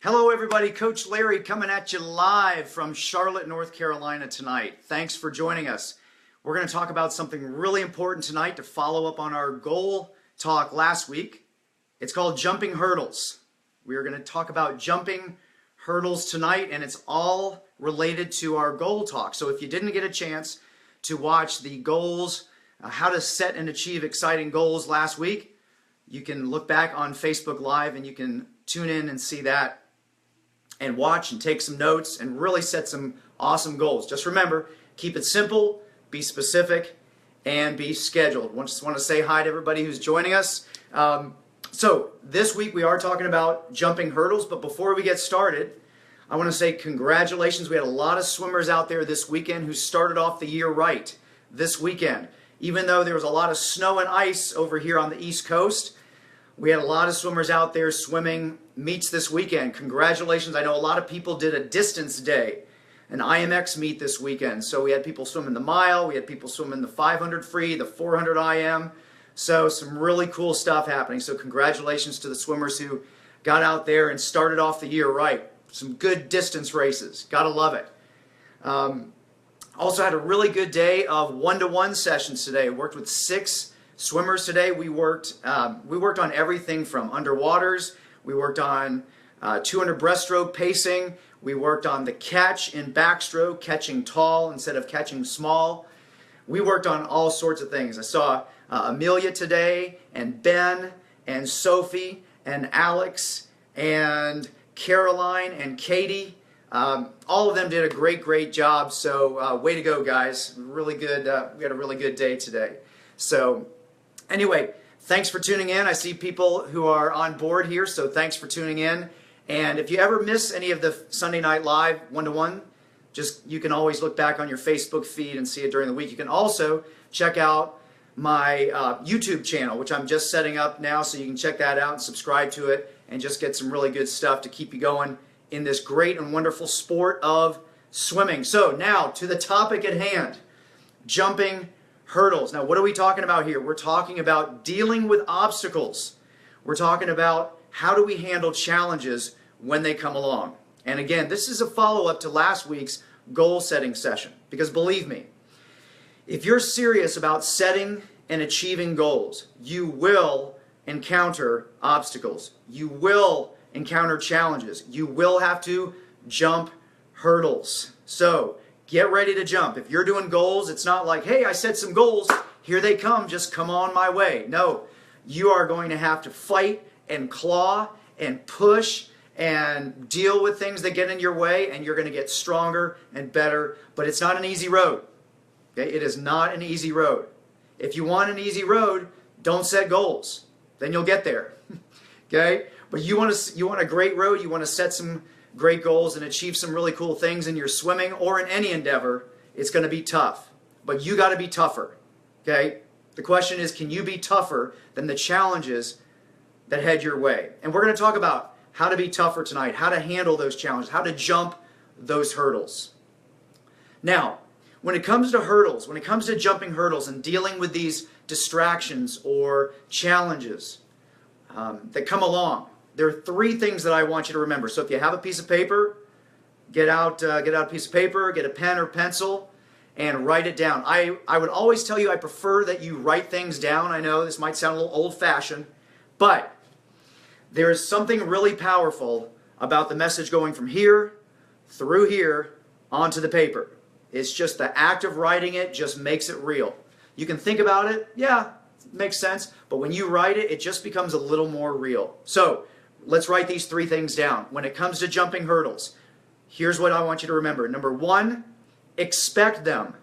Hello everybody, Coach Larry coming at you live from Charlotte, North Carolina tonight. Thanks for joining us. We're going to talk about something really important tonight to follow up on our goal talk last week. It's called jumping hurdles. We are going to talk about jumping hurdles tonight, and it's all related to our goal talk. So if you didn't get a chance to watch the goals, how to set and achieve exciting goals last week, you can look back on Facebook Live and you can tune in and see that and watch and take some notes and really set some awesome goals. Just remember, keep it simple, be specific, and be scheduled. I just want to say hi to everybody who's joining us. So this week we are talking about jumping hurdles, but before we get started, I want to say congratulations. We had a lot of swimmers out there this weekend who started off the year right this weekend. Even though there was a lot of snow and ice over here on the East Coast, we had a lot of swimmers out there swimming meets this weekend. Congratulations. I know a lot of people did a distance day, an IMX meet this weekend. So we had people swimming the mile, we had people swimming the 500 free, the 400 IM. So some really cool stuff happening. So congratulations to the swimmers who got out there and started off the year right. Some good distance races. Gotta love it. Also had a really good day of one-to-one sessions today. Worked with 6 swimmers today. We worked on everything from underwaters. We worked on 200 breaststroke pacing. We worked on the catch in backstroke, catching tall instead of catching small. We worked on all sorts of things. I saw Amelia today, and Ben, and Sophie, and Alex, and Caroline, and Katie. All of them did a great job. So way to go, guys. Really good. We had a really good day today. So anyway, thanks for tuning in. I see people who are on board here, so thanks for tuning in. And if you ever miss any of the Sunday Night Live one-to-one, you can always look back on your Facebook feed and see it during the week. You can also check out my YouTube channel, which I'm just setting up now, so you can check that out and subscribe to it and just get some really good stuff to keep you going in this great and wonderful sport of swimming. So now to the topic at hand, jumping hurdles. Now, what are we talking about here? We're talking about dealing with obstacles. We're talking about how do we handle challenges when they come along. And again, this is a follow-up to last week's goal setting session. Because believe me, if you're serious about setting and achieving goals, you will encounter obstacles. You will encounter challenges. You will have to jump hurdles. So get ready to jump. If you're doing goals, it's not like, hey, I set some goals, here they come, just come on my way. No, you are going to have to fight and claw and push and deal with things that get in your way, and you're going to get stronger and better. But it's not an easy road. Okay? It is not an easy road. If you want an easy road, don't set goals. Then you'll get there. Okay? But you want a great road, you want to set some great goals and achieve some really cool things in your swimming or in any endeavor, it's going to be tough. But you got to be tougher. Okay? The question is, can you be tougher than the challenges that head your way? And we're going to talk about how to be tougher tonight, how to handle those challenges, how to jump those hurdles. Now, when it comes to hurdles, when it comes to jumping hurdles and dealing with these distractions or challenges that come along, there are 3 things that I want you to remember. So if you have a piece of paper, get out a piece of paper, get a pen or pencil, and write it down. I would always tell you I prefer that you write things down. I know this might sound a little old-fashioned, but there is something really powerful about the message going from here, through here, onto the paper. It's just the act of writing it just makes it real. You can think about it, yeah, it makes sense, but when you write it, it just becomes a little more real. So let's write these 3 things down. When it comes to jumping hurdles, here's what I want you to remember. Number 1, expect them.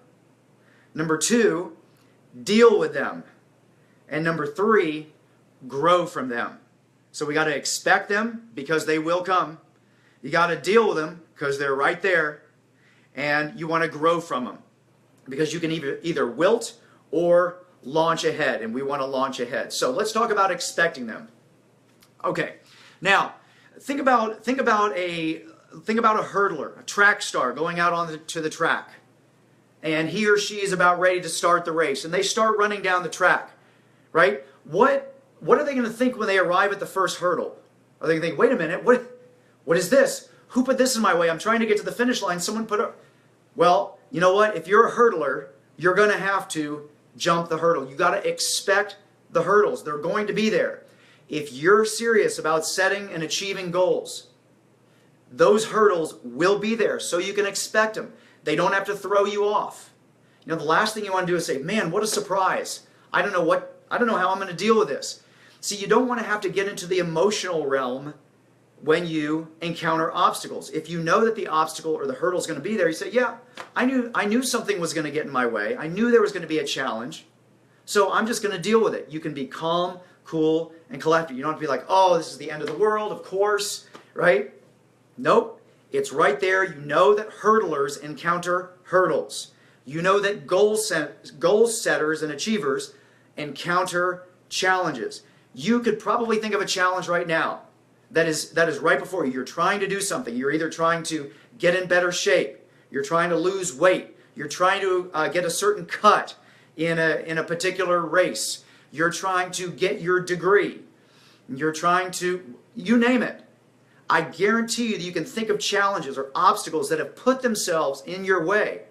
Number 2, deal with them. And number 3, grow from them. So we got to expect them because they will come. You got to deal with them because they're right there. And you want to grow from them because you can either wilt or launch ahead, and we want to launch ahead. So let's talk about expecting them. Okay. Now, think about a hurdler, a track star going out onto the track. And he or she is about ready to start the race, and they start running down the track, right? What are they going to think when they arrive at the first hurdle? Are they going to think, wait a minute, What is this? Who put this in my way? I'm trying to get to the finish line. Someone put a... Well, you know what? If you're a hurdler, you're going to have to jump the hurdle. You got to expect the hurdles. They're going to be there. If you're serious about setting and achieving goals, those hurdles will be there, so you can expect them. They don't have to throw you off. You know, the last thing you want to do is say, man, what a surprise. I don't know how I'm going to deal with this. See, you don't want to have to get into the emotional realm when you encounter obstacles. If you know that the obstacle or the hurdle is going to be there, you say, yeah, I knew something was going to get in my way. I knew there was going to be a challenge. So I'm just going to deal with it. You can be calm, cool, and collected. You don't have to be like, oh, this is the end of the world, of course, right? Nope. It's right there. You know that hurdlers encounter hurdles. You know that goal setters and achievers encounter challenges. You could probably think of a challenge right now that is right before you. You're trying to do something. You're either trying to get in better shape. You're trying to lose weight. You're trying to get a certain cut in a particular race. You're trying to get your degree. You're trying to, you name it. I guarantee you that you can think of challenges or obstacles that have put themselves in your way.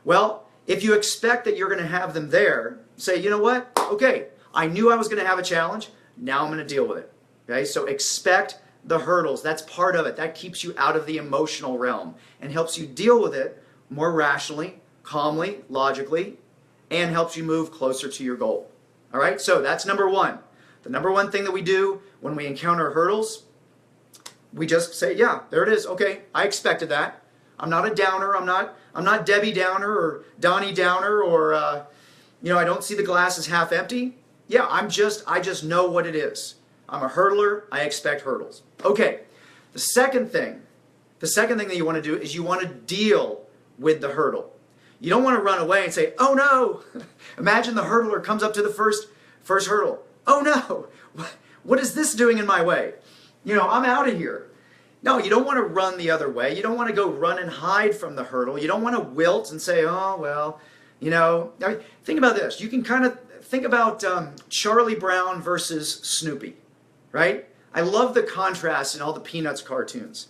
Well, if you expect that you're going to have them there, say, you know what? Okay, I knew I was going to have a challenge. Now I'm going to deal with it. Okay, so expect the hurdles. That's part of it. That keeps you out of the emotional realm and helps you deal with it more rationally, calmly, logically, and helps you move closer to your goal. All right, so that's number one. The number one thing that we do when we encounter hurdles, we just say, yeah, there it is. Okay, I expected that. I'm not a downer. I'm not Debbie Downer or Donnie Downer or I don't see the glass as half empty. Yeah, I just know what it is. I'm a hurdler. I expect hurdles. Okay. The second thing that you want to do is you want to deal with the hurdle. You don't want to run away and say, "Oh no!" Imagine the hurdler comes up to the first hurdle. "Oh no! What is this doing in my way? I'm out of here." No, you don't want to run the other way. You don't want to go run and hide from the hurdle. You don't want to wilt and say, "Oh well." Think about this. You can kind of think about Charlie Brown versus Snoopy, right? I love the contrast in all the Peanuts cartoons.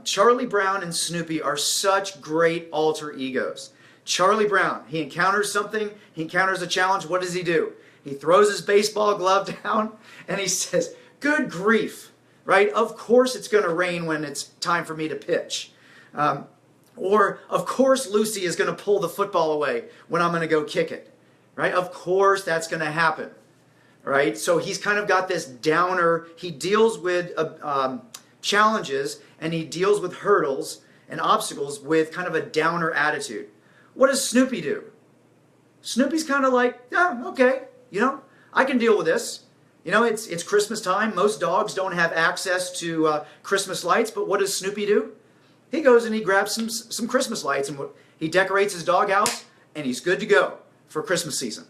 Charlie Brown and Snoopy are such great alter egos. Charlie Brown, he encounters something, he encounters a challenge. What does he do? He throws his baseball glove down and he says, "Good grief," right? Of course it's going to rain when it's time for me to pitch. Or, of course Lucy is going to pull the football away when I'm going to go kick it, right? Of course that's going to happen, right? So he's kind of got this downer. He deals with challenges and he deals with hurdles and obstacles with kind of a downer attitude. What does Snoopy do? Snoopy's kind of like, yeah, okay, I can deal with this. It's Christmas time. Most dogs don't have access to Christmas lights, but what does Snoopy do? He goes and he grabs some Christmas lights and he decorates his doghouse and he's good to go for Christmas season.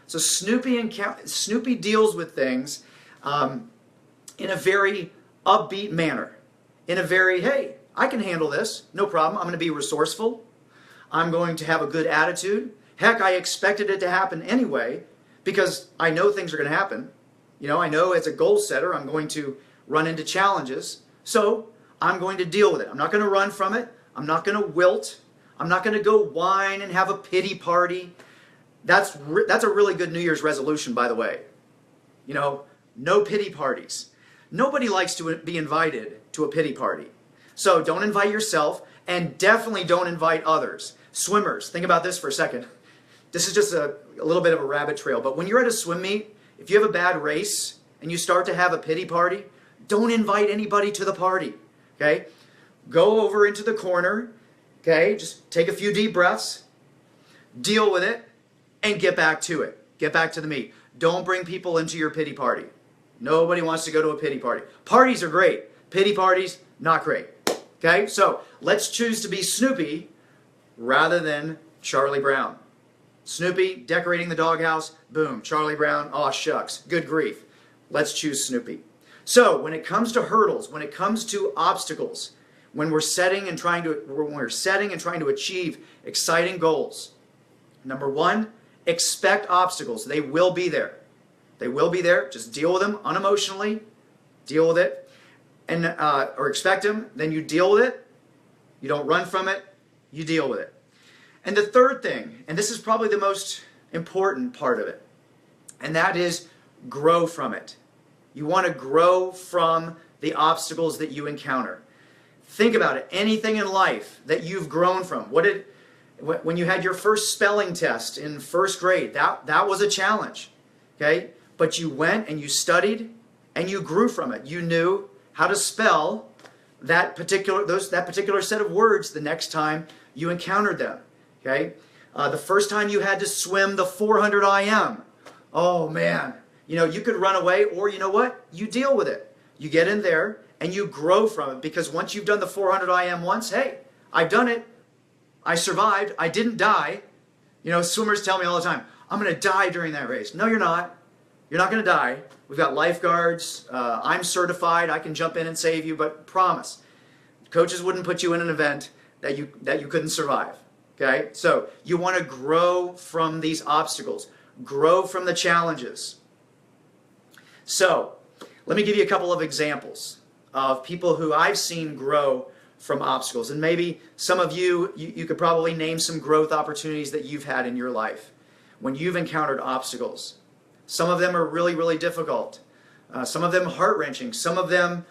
So Snoopy deals with things in a very upbeat manner, in a very, hey, I can handle this, no problem. I'm going to be resourceful. I'm going to have a good attitude. Heck, I expected it to happen anyway because I know things are going to happen. I know as a goal setter, I'm going to run into challenges. So I'm going to deal with it. I'm not going to run from it. I'm not going to wilt. I'm not going to go whine and have a pity party. That's a really good New Year's resolution, by the way. No pity parties. Nobody likes to be invited to a pity party. So don't invite yourself and definitely don't invite others. Swimmers, think about this for a second. This is just a little bit of a rabbit trail, but when you're at a swim meet, if you have a bad race and you start to have a pity party, don't invite anybody to the party, okay? Go over into the corner, okay? Just take a few deep breaths, deal with it, and get back to it. Get back to the meet. Don't bring people into your pity party. Nobody wants to go to a pity party. Parties are great. Pity parties, not great. Okay, so let's choose to be Snoopy rather than Charlie Brown. Snoopy decorating the doghouse, boom. Charlie Brown, aw shucks, good grief. Let's choose Snoopy. So when it comes to hurdles, when it comes to obstacles, when we're setting and trying to achieve exciting goals, number one, expect obstacles. They will be there. They will be there. Just deal with them unemotionally. Deal with it. and or expect them, then you deal with it. You don't run from it, you deal with it. And the third thing, and this is probably the most important part of it, and that is grow from it. You want to grow from the obstacles that you encounter. Think about it. Anything in life that you've grown from. When you had your first spelling test in first grade, that was a challenge. Okay? But you went and you studied and you grew from it. You knew how to spell that particular set of words the next time you encountered them. Okay? The first time you had to swim the 400 IM. Oh man. You could run away, or you know what? You deal with it. You get in there and you grow from it, because once you've done the 400 IM once, hey, I've done it. I survived. I didn't die. Swimmers tell me all the time, I'm going to die during that race. No, you're not. You're not going to die. We've got lifeguards. I'm certified. I can jump in and save you, but promise, coaches wouldn't put you in an event that you couldn't survive. Okay? So you want to grow from these obstacles. Grow from the challenges. So let me give you a couple of examples of people who I've seen grow from obstacles. And maybe some of you could probably name some growth opportunities that you've had in your life when you've encountered obstacles. Some of them are really, really difficult. Some of them heart-wrenching. Some of them,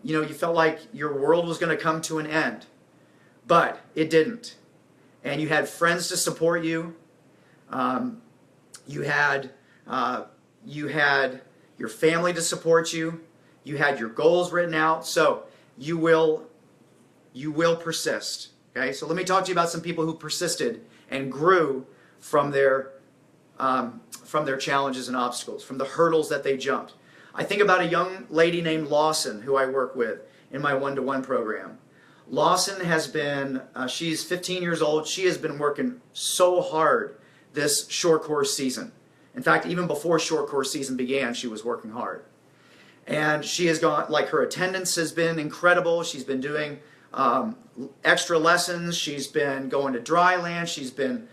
you felt like your world was going to come to an end. But it didn't. And you had friends to support you. You had your family to support you. You had your goals written out. So you will persist. Okay? So let me talk to you about some people who persisted and grew from their challenges and obstacles, from the hurdles that they jumped. I think about a young lady named Lawson who I work with in my one-to-one program. Lawson has been, she's 15 years old. She has been working so hard this short course season. In fact, even before short course season began, she was working hard. And she has gone, like, her attendance has been incredible. She's been doing extra lessons. She's been going to dry land. She's been,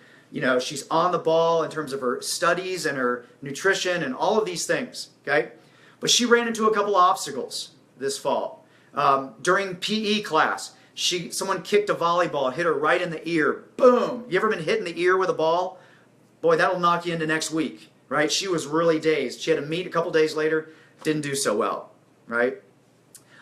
she's on the ball in terms of her studies and her nutrition and all of these things, okay? But she ran into a couple obstacles this fall. During PE class, someone kicked a volleyball, hit her right in the ear. Boom! You ever been hit in the ear with a ball? Boy, that'll knock you into next week, right? She was really dazed. She had to meet a couple days later, didn't do so well, right?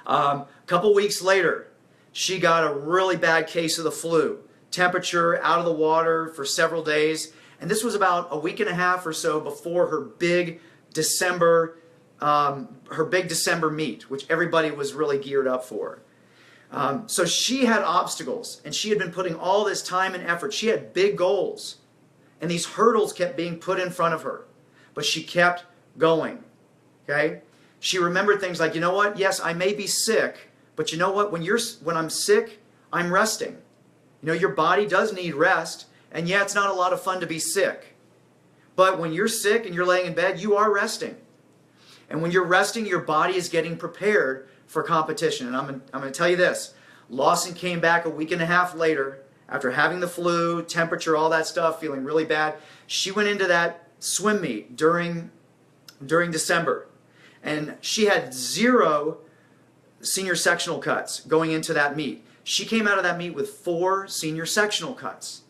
A couple weeks later, she got a really bad case of the flu. Temperature, out of the water for several days. And this was about a week and a half or so before her big December meet, which everybody was really geared up for. So she had obstacles, and she had been putting all this time and effort. She had big goals, and these hurdles kept being put in front of her. But she kept going, okay? She remembered things like, you know what? Yes, I may be sick, but you know what? When I'm sick, I'm resting. Your body does need rest, and yeah, it's not a lot of fun to be sick. But when you're sick and you're laying in bed, you are resting. And when you're resting, your body is getting prepared for competition. And I'm going to tell you this. Lawson came back a week and a half later after having the flu, temperature, all that stuff, feeling really bad. She went into that swim meet during December. And she had 0 senior sectional cuts going into that meet. She came out of that meet with 4 senior sectional cuts.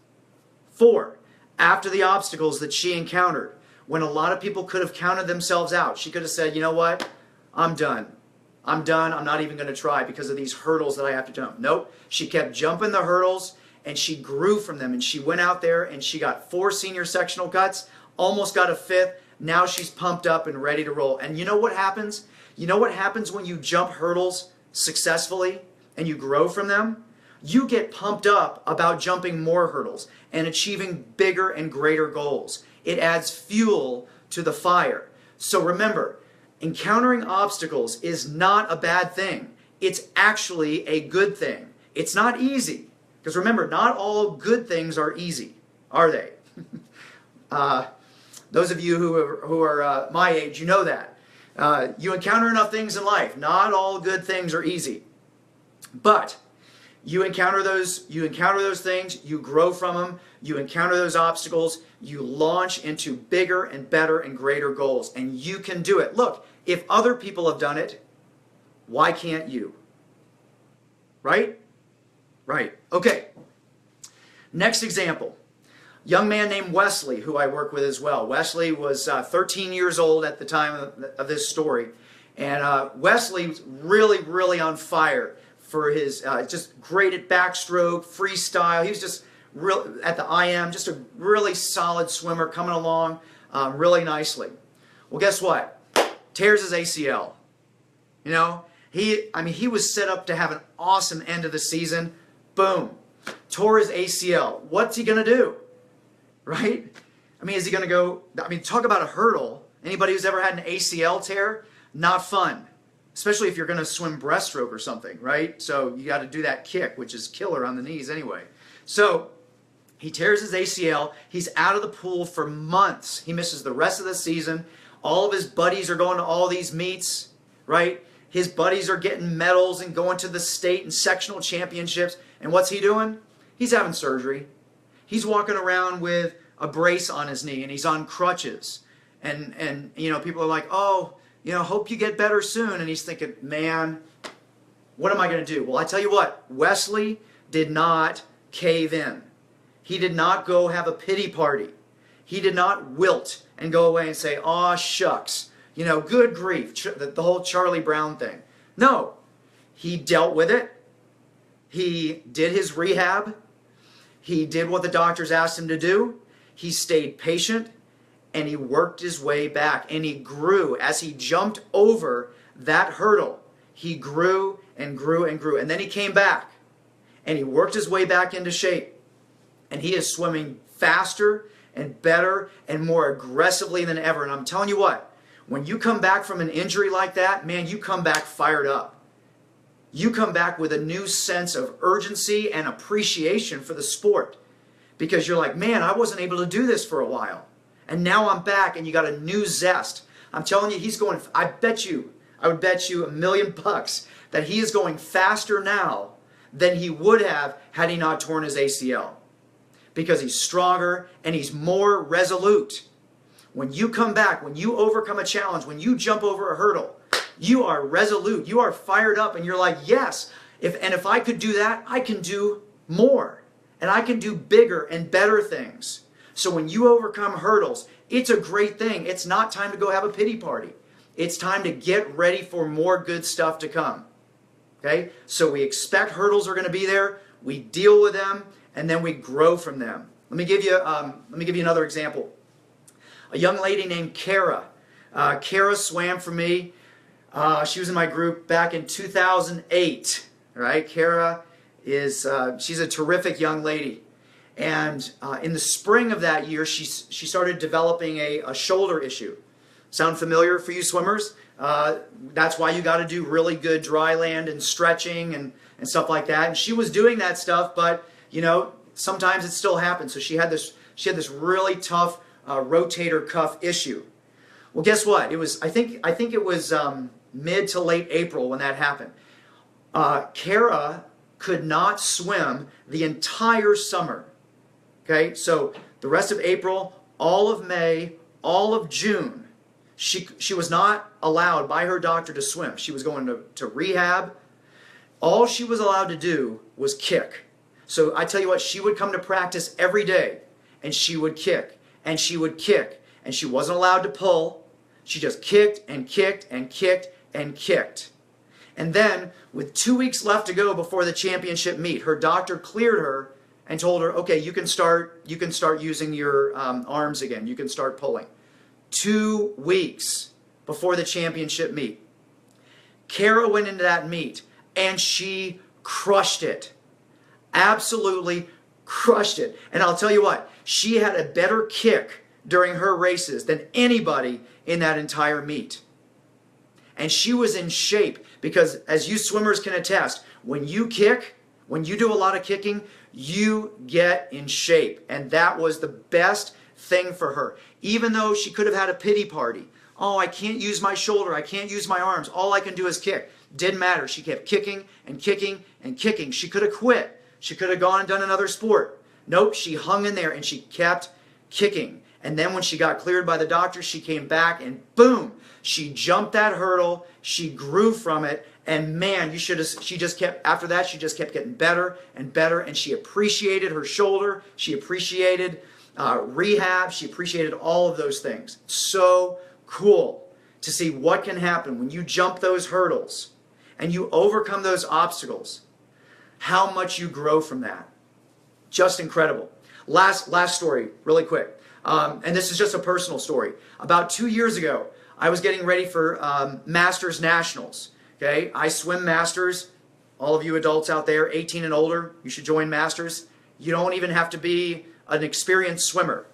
4. After the obstacles that she encountered. When a lot of people could have counted themselves out. She could have said, you know what? I'm done. I'm done. I'm not even going to try because of these hurdles that I have to jump. Nope. She kept jumping the hurdles, and she grew from them. And she went out there and she got 4 senior sectional cuts, almost got a 5th. Now she's pumped up and ready to roll. And you know what happens? You know what happens when you jump hurdles successfully and you grow from them? You get pumped up about jumping more hurdles and achieving bigger and greater goals. It adds fuel to the fire. So remember, encountering obstacles is not a bad thing. It's actually a good thing. It's not easy. Because remember, not all good things are easy, are they? Those of you who are my age, you know that. You encounter enough things in life. Not all good things are easy. But you encounter those things, you grow from them, you encounter those obstacles, you launch into bigger and better and greater goals, and you can do it. Look, if other people have done it, Why can't you? Right? Right. Okay. Next example. Young man named Wesley, who I work with as well. Wesley was 13 years old at the time of this story. And Wesley was really, really on fire for his, just great at backstroke, freestyle. He was just real at the IM, just a really solid swimmer coming along really nicely. Well, guess what? Tears his ACL. You know, he was set up to have an awesome end of the season. Boom. Tore his ACL. What's he going to do? Right? I mean, is he going to go, talk about a hurdle. Anybody who's ever had an ACL tear, not fun. Especially if you're going to swim breaststroke or something, right? So you got to do that kick, which is killer on the knees anyway. So he tears his ACL. He's out of the pool for months. He misses the rest of the season. All of his buddies are going to all these meets, right? His buddies are getting medals and going to the state and sectional championships. And what's he doing? He's having surgery. He's walking around with a brace on his knee and he's on crutches. And you know, people are like, oh, you know, hope you get better soon. And he's thinking, man, what am I going to do? Well, I tell you what, Wesley did not cave in. He did not go have a pity party. He did not wilt and go away and say, aw, shucks, you know, good grief, the whole Charlie Brown thing. No, he dealt with it. He did his rehab. He did what the doctors asked him to do. He stayed patient. And he worked his way back, and he grew. As he jumped over that hurdle, he grew and grew and grew. And then he came back, and he worked his way back into shape. And he is swimming faster and better and more aggressively than ever. And I'm telling you what, when you come back from an injury like that, man, you come back fired up. You come back with a new sense of urgency and appreciation for the sport. Because you're like, man, I wasn't able to do this for a while. And now I'm back and you got a new zest. I'm telling you, he's going, I would bet you $1 million that he is going faster now than he would have had he not torn his ACL. Because he's stronger and he's more resolute. When you come back, when you overcome a challenge, when you jump over a hurdle, you are resolute, you are fired up, and you're like, yes, if I could do that, I can do more. And I can do bigger and better things. So when you overcome hurdles, it's a great thing. It's not time to go have a pity party. It's time to get ready for more good stuff to come. Okay? So we expect hurdles are going to be there. We deal with them, and then we grow from them. Let me give you another example. A young lady named Kara. Kara swam for me. She was in my group back in 2008. Right? Kara is she's a terrific young lady. And in the spring of that year, she started developing a shoulder issue. Sound familiar for you swimmers? That's why you got to do really good dry land and stretching and stuff like that. And she was doing that stuff, but you know, sometimes it still happens. So she had this really tough rotator cuff issue. Well, guess what? It was I think it was mid to late April when that happened. Kara could not swim the entire summer. Okay, so the rest of April, all of May, all of June, she was not allowed by her doctor to swim. She was going to rehab. All she was allowed to do was kick. So I tell you what, she would come to practice every day, and she would kick, and she would kick, and she wasn't allowed to pull. She just kicked and kicked and kicked and kicked. And then, with 2 weeks left to go before the championship meet, her doctor cleared her and told her, okay, you can start using your arms again. You can start pulling. 2 weeks before the championship meet. Kara went into that meet and she crushed it. Absolutely crushed it. And I'll tell you what, she had a better kick during her races than anybody in that entire meet. And she was in shape because, as you swimmers can attest, when you kick, when you do a lot of kicking, you get in shape. And that was the best thing for her. Even though she could have had a pity party. Oh, I can't use my shoulder. I can't use my arms. All I can do is kick. Didn't matter. She kept kicking and kicking and kicking. She could have quit. She could have gone and done another sport. Nope, she hung in there and she kept kicking. And then when she got cleared by the doctor, she came back and boom, she jumped that hurdle. She grew from it. And man, she just kept, after that, she just kept getting better and better. And she appreciated her shoulder. She appreciated rehab. She appreciated all of those things. So cool to see what can happen when you jump those hurdles and you overcome those obstacles. How much you grow from that. Just incredible. Last story, really quick. And this is just a personal story. About 2 years ago, I was getting ready for Masters Nationals. Okay, I swim Masters. All of you adults out there, 18 and older, you should join Masters. You don't even have to be an experienced swimmer.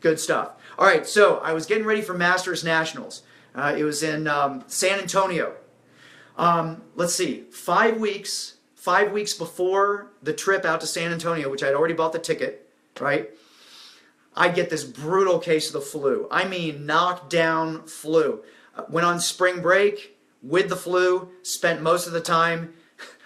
Good stuff. All right, so I was getting ready for Masters Nationals. It was in San Antonio. Let's see, 5 weeks before the trip out to San Antonio, which I'd already bought the ticket, right? I get this brutal case of the flu. I mean, knockdown flu. Went on spring break with the flu, spent most of the time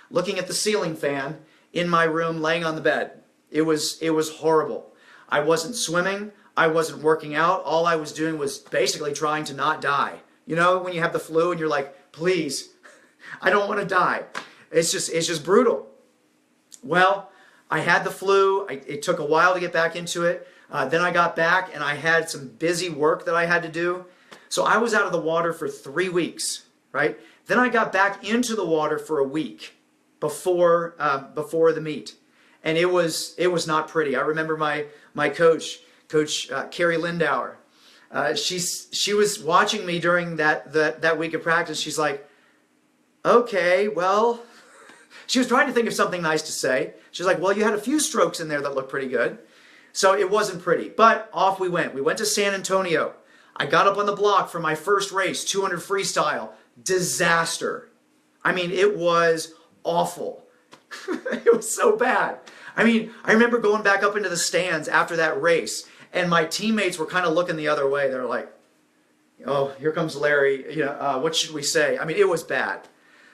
looking at the ceiling fan in my room, laying on the bed. It was horrible. I wasn't swimming. I wasn't working out. All I was doing was basically trying to not die. You know, when you have the flu and you're like, please, I don't want to die. It's just brutal. Well, I had the flu. It took a while to get back into it. Then I got back and I had some busy work that I had to do. So I was out of the water for 3 weeks, right? Then I got back into the water for a week before the meet. And it was not pretty. I remember my coach, Carrie Lindauer. She was watching me during that week of practice. She's like, okay, well, she was trying to think of something nice to say. She's like, well, you had a few strokes in there that looked pretty good. So it wasn't pretty, but off we went. We went to San Antonio. I got up on the block for my first race, 200 freestyle. Disaster. I mean, it was awful. It was so bad. I mean, I remember going back up into the stands after that race, and my teammates were kind of looking the other way. They're like, oh, here comes Larry. You know, what should we say? I mean, it was bad.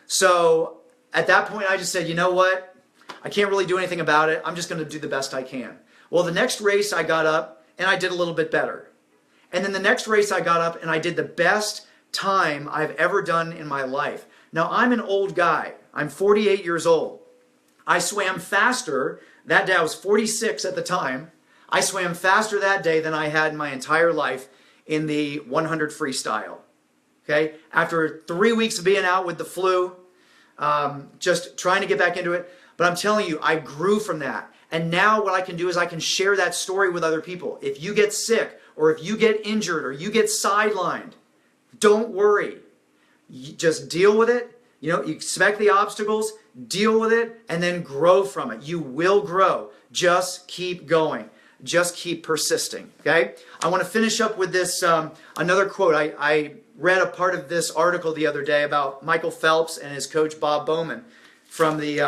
So at that point, I just said, you know what? I can't really do anything about it. I'm just going to do the best I can. Well, the next race I got up and I did a little bit better. And then the next race I got up and I did the best time I've ever done in my life. Now, I'm an old guy. I'm 48 years old. I swam faster. That day I was 46 at the time. I swam faster that day than I had in my entire life in the 100 freestyle. Okay? After 3 weeks of being out with the flu, just trying to get back into it. But I'm telling you, I grew from that. And now what I can do is I can share that story with other people. If you get sick, or if you get injured, or you get sidelined, don't worry. You just deal with it. You know, you expect the obstacles, deal with it, and then grow from it. You will grow. Just keep going. Just keep persisting. Okay? I want to finish up with this, another quote. I read a part of this article the other day about Michael Phelps and his coach Bob Bowman from the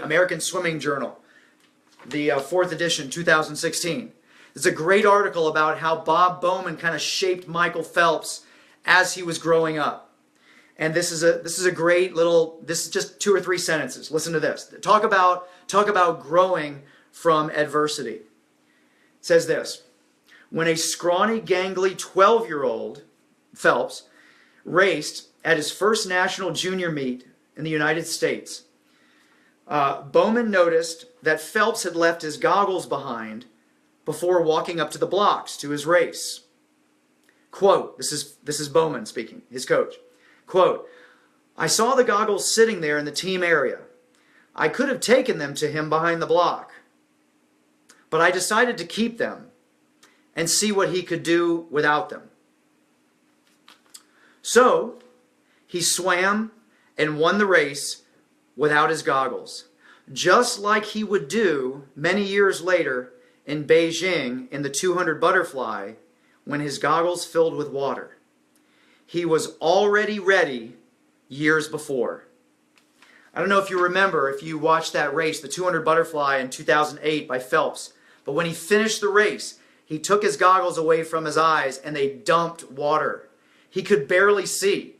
American Swimming Journal, the 4th edition, 2016. It's a great article about how Bob Bowman kind of shaped Michael Phelps as he was growing up. And this is a great little, this is just 2 or 3 sentences. Listen to this. Talk about growing from adversity. It says this: when a scrawny, gangly 12-year-old, Phelps, raced at his first national junior meet in the United States, Bowman noticed that Phelps had left his goggles behind before walking up to the blocks to his race. Quote, this is Bowman speaking, his coach. Quote, I saw the goggles sitting there in the team area. I could have taken them to him behind the block, but I decided to keep them and see what he could do without them. So he swam and won the race without his goggles, just like he would do many years later in Beijing in the 200 butterfly when his goggles filled with water. He was already ready years before. I don't know if you remember, if you watched that race, the 200 butterfly in 2008 by Phelps, but when he finished the race, he took his goggles away from his eyes and they dumped water. He could barely see.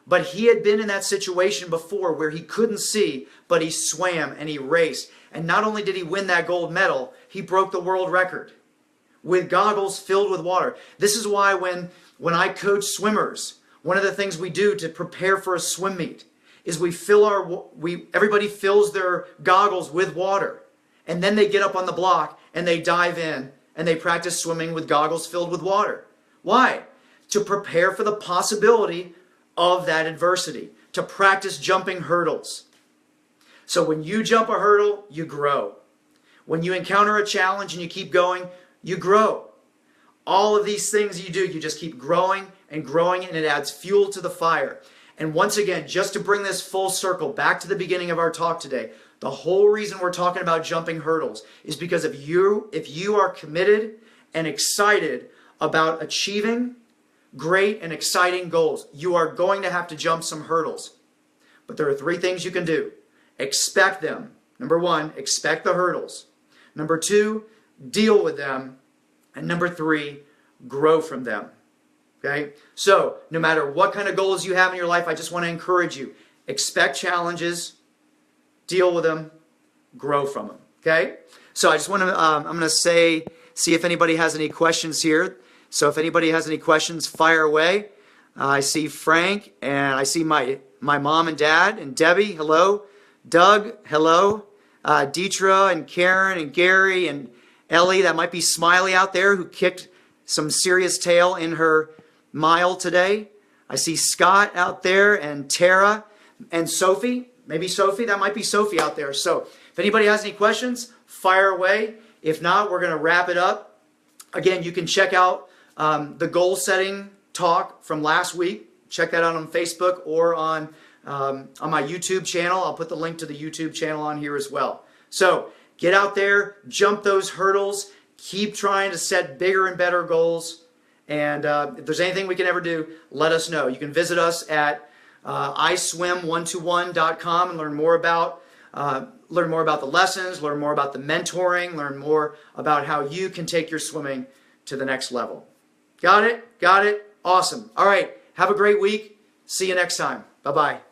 But he had been in that situation before where he couldn't see, but he swam and he raced. And not only did he win that gold medal, he broke the world record with goggles filled with water. This is why when I coach swimmers, One of the things we do to prepare for a swim meet is everybody fills their goggles with water, and then they get up on the block and they dive in and they practice swimming with goggles filled with water. Why? To prepare for the possibility of that adversity, to practice jumping hurdles. So when you jump a hurdle, you grow. When you encounter a challenge and you keep going, you grow. All of these things you do, you just keep growing, and it adds fuel to the fire. And once again, just to bring this full circle back to the beginning of our talk today, the whole reason we're talking about jumping hurdles is because if you are committed and excited about achieving great and exciting goals, you are going to have to jump some hurdles. But there are 3 things you can do. Expect them. Number 1, expect the hurdles. Number 2, deal with them. And number 3, grow from them. Okay? So, no matter what kind of goals you have in your life, I just want to encourage you. Expect challenges, deal with them, grow from them. Okay? So I just want to, I'm going to see if anybody has any questions here. So if anybody has any questions, fire away. I see Frank, and I see my mom and dad, and Debbie, hello. Doug, hello. Deetra, and Karen, and Gary, and Ellie, that might be Smiley out there, who kicked some serious tail in her mile today. I see Scott out there, and Tara, and Sophie. Maybe Sophie, that might be Sophie out there. So if anybody has any questions, fire away. If not, we're going to wrap it up. Again, you can check out the goal setting talk from last week. Check that out on Facebook or on my YouTube channel. I'll put the link to the YouTube channel on here as well. So get out there, jump those hurdles, keep trying to set bigger and better goals. And if there's anything we can ever do, let us know. You can visit us at iswim121.com and learn more about the lessons, learn more about the mentoring, learn more about how you can take your swimming to the next level. Got it? Got it? Awesome. All right. Have a great week. See you next time. Bye-bye.